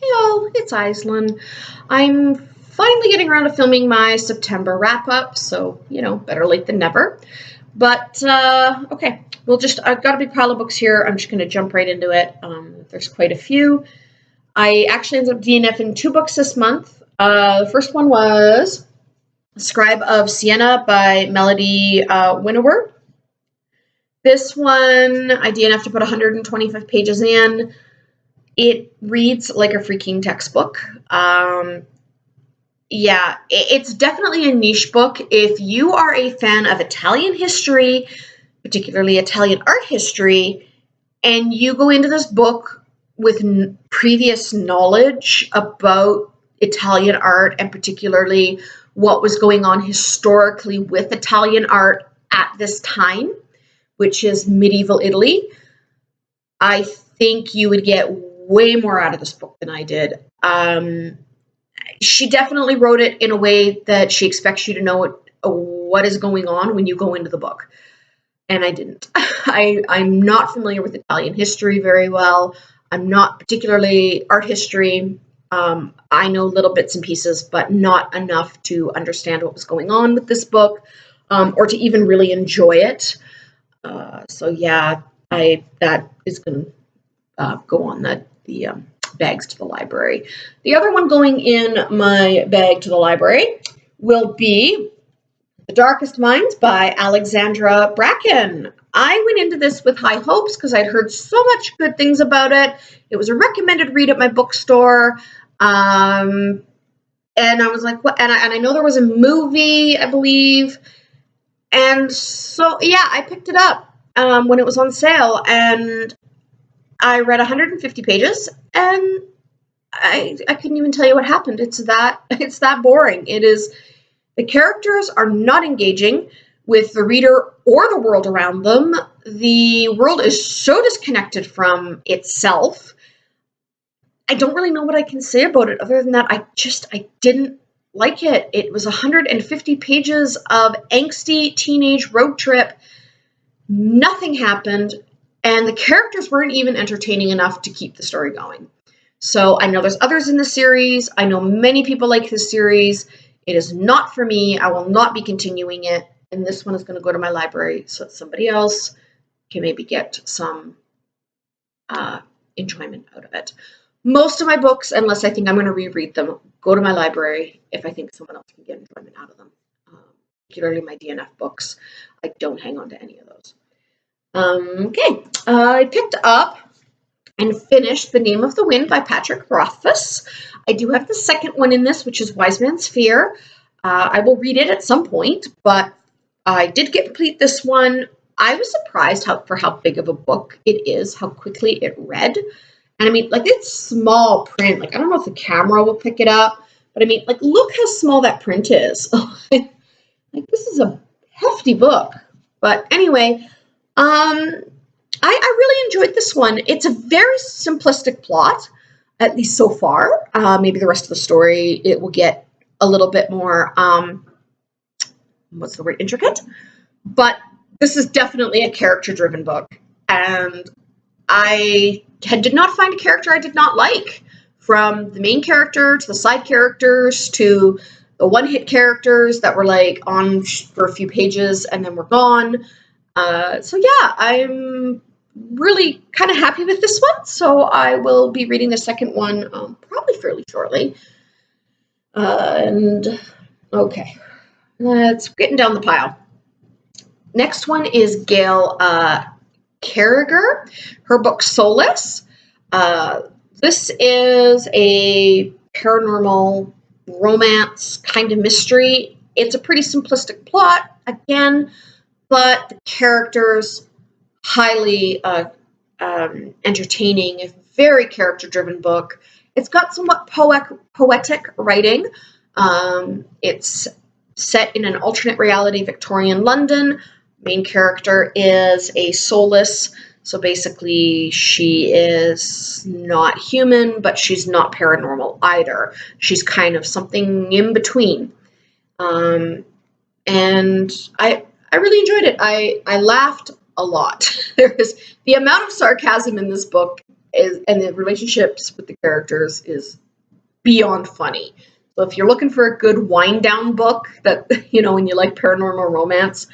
Hello, it's Aislinn. I'm finally getting around to filming my September wrap-up, so, better late than never. But, okay, I've got a big pile of books here. I'm just going to jump right into it. There's quite a few. I actually ended up DNFing 2 books this month. The first one was Scribe of Siena by Melody Winower. This one, I DNF'd to put 125 pages in. It reads like a freaking textbook. Yeah, it's definitely a niche book. If you are a fan of Italian history, particularly Italian art history, and you go into this book with previous knowledge about Italian art and particularly what was going on historically with Italian art at this time, which is medieval Italy, I think you would get way more out of this book than I did. She definitely wrote it in a way that she expects you to know what is going on when you go into the book. And I didn't. I'm not familiar with Italian history very well. I'm not particularly art history. I know little bits and pieces, but not enough to understand what was going on with this book, or to even really enjoy it. So yeah, that is going to go on the bags to the library. The other one going in my bag to the library will be The Darkest Minds by Alexandra Bracken. I went into this with high hopes because I'd heard so much good things about it. It was a recommended read at my bookstore. And I was like, what? And I know there was a movie, I believe. And so, yeah, I picked it up when it was on sale. And I read 150 pages, and I couldn't even tell you what happened. It's that boring. It is. The characters are not engaging with the reader or the world around them. The world is so disconnected from itself. I don't really know what I can say about it other than that I didn't like it. It was 150 pages of angsty teenage road trip. Nothing happened, and the characters weren't even entertaining enough to keep the story going. So I know there's others in the series. I know many people like this series. It is not for me. I will not be continuing it. And this one is going to go to my library so that somebody else can maybe get some enjoyment out of it. Most of my books, unless I think I'm going to reread them, go to my library if I think someone else can get enjoyment out of them. Particularly my DNF books. I don't hang on to any of those. Okay, I picked up and finished The Name of the Wind by Patrick Rothfuss. I do have the second one in this, which is Wise Man's Fear. I will read it at some point, but I did complete this one. I was surprised for how big of a book it is, how quickly it read. And I mean, it's small print. I don't know if the camera will pick it up, but I mean, look how small that print is. This is a hefty book. But anyway, I really enjoyed this one. It's a very simplistic plot, at least so far. Maybe the rest of the story, it will get a little bit more, intricate? But this is definitely a character-driven book. And I did not find a character I did not like. From the main character to the side characters to the one-hit characters that were on for a few pages and then were gone. So yeah, I'm really kind of happy with this one. So I will be reading the second one probably fairly shortly. And okay, let's getting down the pile. Next one is Gail Carriger, her book Soulless. This is a paranormal romance kind of mystery. It's a pretty simplistic plot, again, but the characters highly entertaining, a very character-driven book. It's got somewhat poetic writing. It's set in an alternate reality Victorian London. Main character is a soulless, so basically she is not human, but she's not paranormal either. She's kind of something in between. And I really enjoyed it. I laughed a lot. The amount of sarcasm in this book and the relationships with the characters is beyond funny. So if you're looking for a good wind down book that, and you like paranormal romance,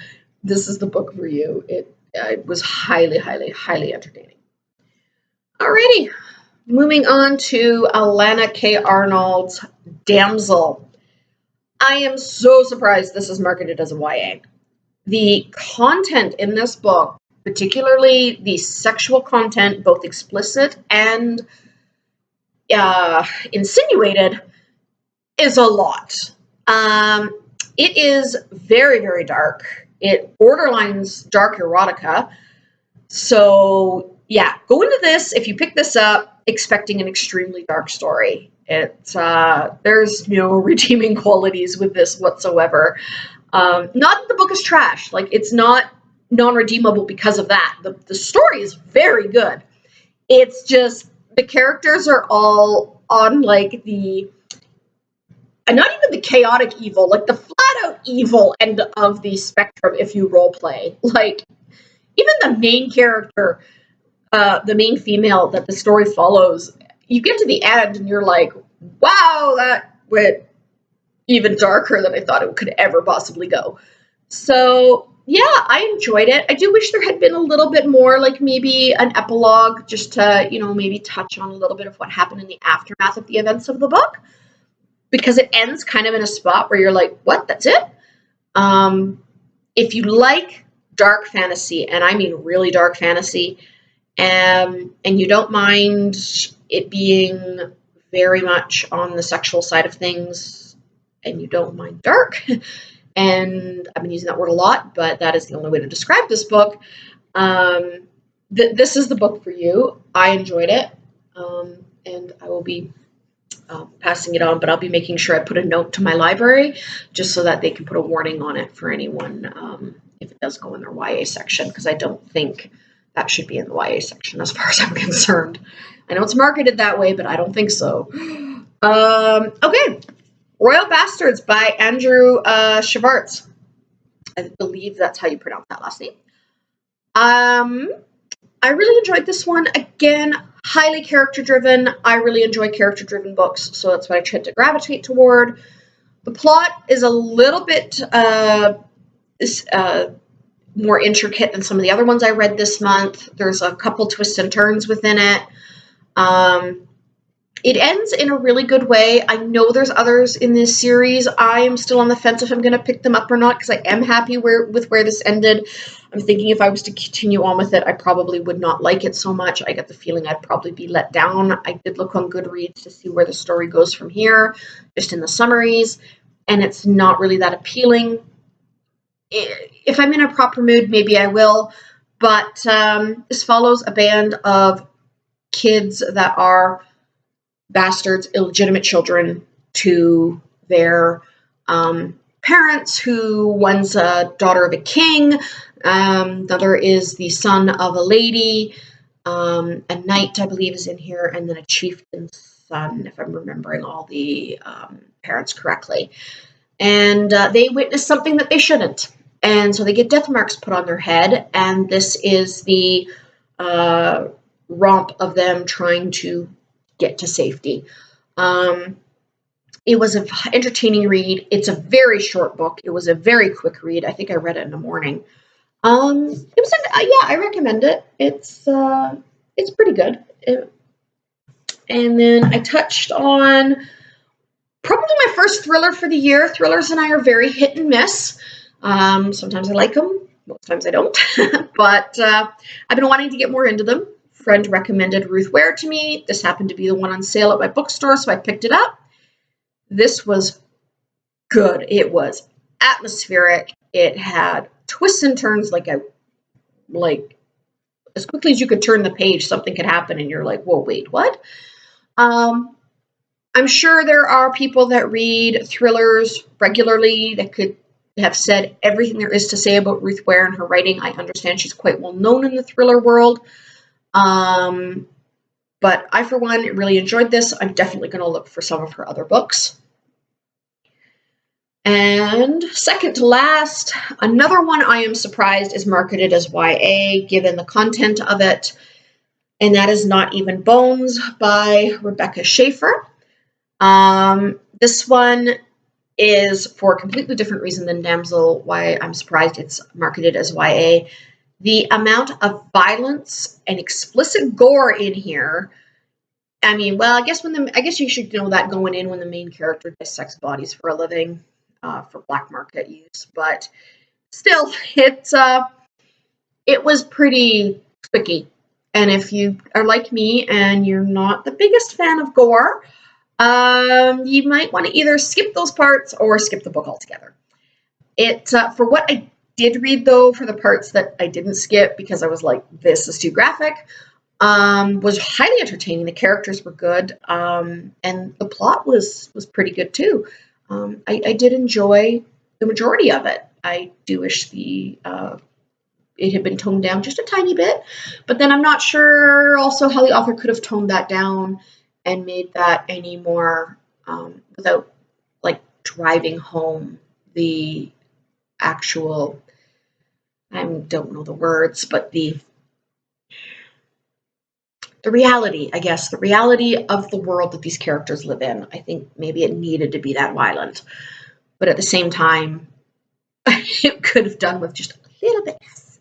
this is the book for you. It was highly, highly, highly entertaining. Alrighty, moving on to Alana K. Arnold's Damsel. I am so surprised this is marketed as a YA. The content in this book, particularly the sexual content, both explicit and insinuated, is a lot. It is very, very dark. It borderlines dark erotica. So yeah, go into this, if you pick this up, expecting an extremely dark story. There's no redeeming qualities with this whatsoever. Not that the book is trash. Like, it's not non-redeemable because of that. The story is very good. It's just the characters are all on like the, and not even the chaotic evil, like the flat out evil end of the spectrum if you role play. Like, even the main character, the main female that the story follows, you get to the end and you're like, wow, that went even darker than I thought it could ever possibly go. So yeah, I enjoyed it. I do wish there had been a little bit more, like maybe an epilogue, just to, maybe touch on a little bit of what happened in the aftermath of the events of the book, because it ends kind of in a spot where you're like, what, that's it? If you like dark fantasy, and I mean really dark fantasy, and you don't mind it being very much on the sexual side of things, and you don't mind dark, and I've been using that word a lot, but that is the only way to describe this book, this is the book for you. I enjoyed it, and I will be passing it on, but I'll be making sure I put a note to my library just so that they can put a warning on it for anyone if it does go in their YA section, because I don't think that should be in the YA section as far as I'm concerned. I know it's marketed that way, but I don't think so. Okay. Royal Bastards by Andrew Schwartz. I believe that's how you pronounce that last name. I really enjoyed this one. Again, highly character-driven. I really enjoy character-driven books, so that's what I tend to gravitate toward. The plot is a little bit more intricate than some of the other ones I read this month. There's a couple twists and turns within it. It ends in a really good way. I know there's others in this series. I am still on the fence if I'm going to pick them up or not, because I am happy with where this ended. I'm thinking if I was to continue on with it, I probably would not like it so much. I get the feeling I'd probably be let down. I did look on Goodreads to see where the story goes from here, just in the summaries, and it's not really that appealing. If I'm in a proper mood, maybe I will, but this follows a band of kids that are bastards, illegitimate children to their parents, who one's a daughter of a king, the other is the son of a lady, a knight, I believe, is in here, and then a chieftain's son, if I'm remembering all the parents correctly. And they witness something that they shouldn't, and so they get death marks put on their head, and this is the romp of them trying to get to safety. It was an entertaining read. It's a very short book. It was a very quick read. I think I read it in the morning. I recommend it. It's pretty good. And then I touched on probably my first thriller for the year. Thrillers and I are very hit and miss. Sometimes I like them, most times I don't. But I've been wanting to get more into them. Friend recommended Ruth Ware to me. This happened to be the one on sale at my bookstore, so I picked it up. This was good. It was atmospheric. It had twists and turns like as quickly as you could turn the page, something could happen and you're like, whoa, wait, what? I'm sure there are people that read thrillers regularly that could have said everything there is to say about Ruth Ware and her writing. I understand she's quite well known in the thriller world. But I, for one, really enjoyed this. I'm definitely going to look for some of her other books. And second to last, another one I am surprised is marketed as YA, given the content of it. and that is Not Even Bones by Rebecca Schaeffer. This one is for a completely different reason than Damsel, why I'm surprised it's marketed as YA. The amount of violence and explicit gore in here. I mean, well, I guess you should know that going in when the main character dissects bodies for a living, for black market use. But still, it was pretty tricky. And if you are like me and you're not the biggest fan of gore, you might want to either skip those parts or skip the book altogether. For what I did read, though, for the parts that I didn't skip because I was like, this is too graphic, was highly entertaining. The characters were good, and the plot was pretty good too. I did enjoy the majority of it. I do wish it had been toned down just a tiny bit, but then I'm not sure also how the author could have toned that down and made that any more without like driving home the actual, I don't know the words, but the reality, I guess, the reality of the world that these characters live in. I think maybe it needed to be that violent, but at the same time, it could have done with just a little bit less.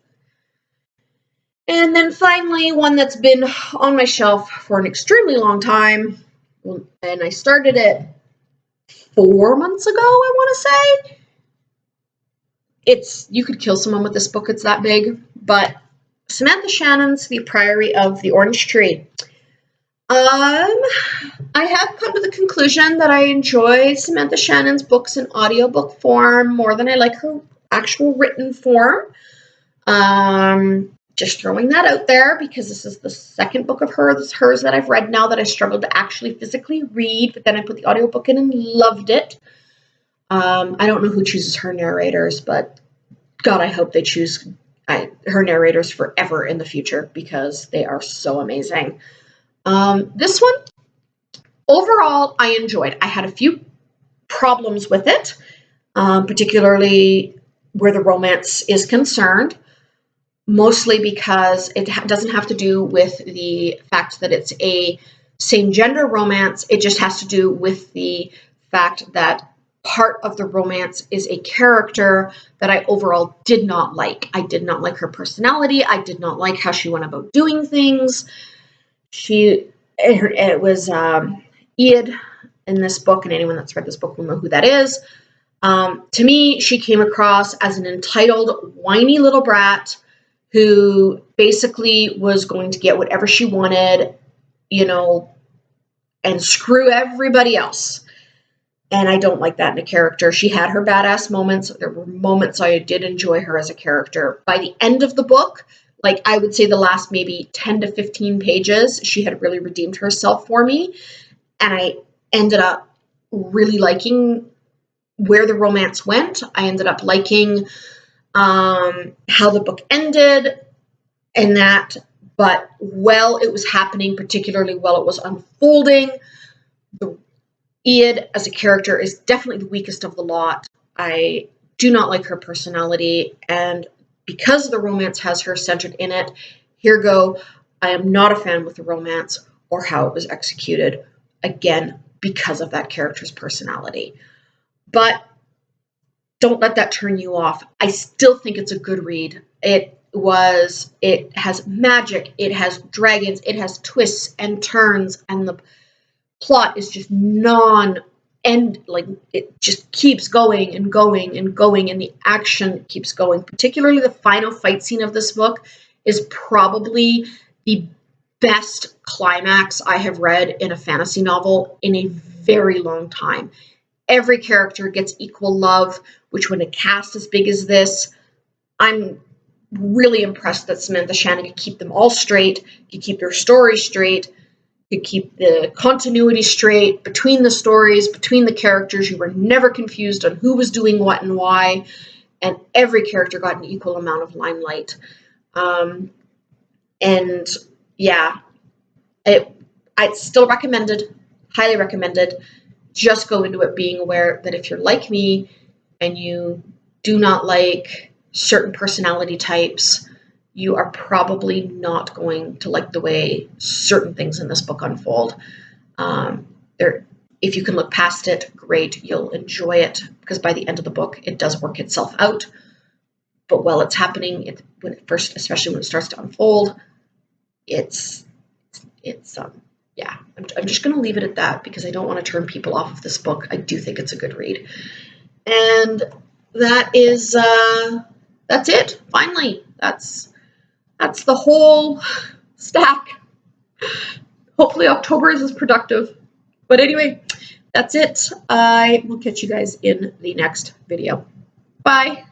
And then finally, one that's been on my shelf for an extremely long time, and I started it 4 months ago, I want to say. You could kill someone with this book, it's that big, but Samantha Shannon's The Priory of the Orange Tree. I have come to the conclusion that I enjoy Samantha Shannon's books in audiobook form more than I like her actual written form. Just throwing that out there because this is the second book of hers that I've read now that I struggled to actually physically read, but then I put the audiobook in and loved it. I don't know who chooses her narrators, but God, I hope they choose her narrators forever in the future because they are so amazing. This one, overall, I enjoyed. I had a few problems with it, particularly where the romance is concerned, mostly because it doesn't have to do with the fact that it's a same-gender romance. It just has to do with the fact that part of the romance is a character that I overall did not like. I did not like her personality. I did not like how she went about doing things. It was Iad in this book, and anyone that's read this book will know who that is. To me, she came across as an entitled, whiny little brat who basically was going to get whatever she wanted, and screw everybody else. And I don't like that in a character. She had her badass moments. There were moments I did enjoy her as a character. By the end of the book, like I would say the last maybe 10 to 15 pages, she had really redeemed herself for me. And I ended up really liking where the romance went. I ended up liking how the book ended and that. But while it was happening, particularly while it was unfolding, Iad as a character is definitely the weakest of the lot. I do not like her personality, and because the romance has her centered in it, I am not a fan with the romance or how it was executed, again, because of that character's personality. But don't let that turn you off. I still think it's a good read. It has magic, it has dragons, it has twists and turns, and the plot is just it just keeps going and going and going, and the action keeps going. Particularly the final fight scene of this book is probably the best climax I have read in a fantasy novel in a very long time. Every character gets equal love, which when a cast as big as this, I'm really impressed that Samantha Shannon could keep them all straight, could keep their story straight, could keep the continuity straight between the stories, between the characters. You were never confused on who was doing what and why, and every character got an equal amount of limelight. And yeah, I'd still recommended, highly recommended. Just go into it being aware that if you're like me and you do not like certain personality types, you are probably not going to like the way certain things in this book unfold. If you can look past it, great, you'll enjoy it, because by the end of the book, it does work itself out. But while it's happening, especially when it starts to unfold, yeah, I'm just going to leave it at that, because I don't want to turn people off of this book. I do think it's a good read. And that's it. Finally, that's the whole stack. Hopefully October is as productive. But anyway, that's it. I will catch you guys in the next video. Bye.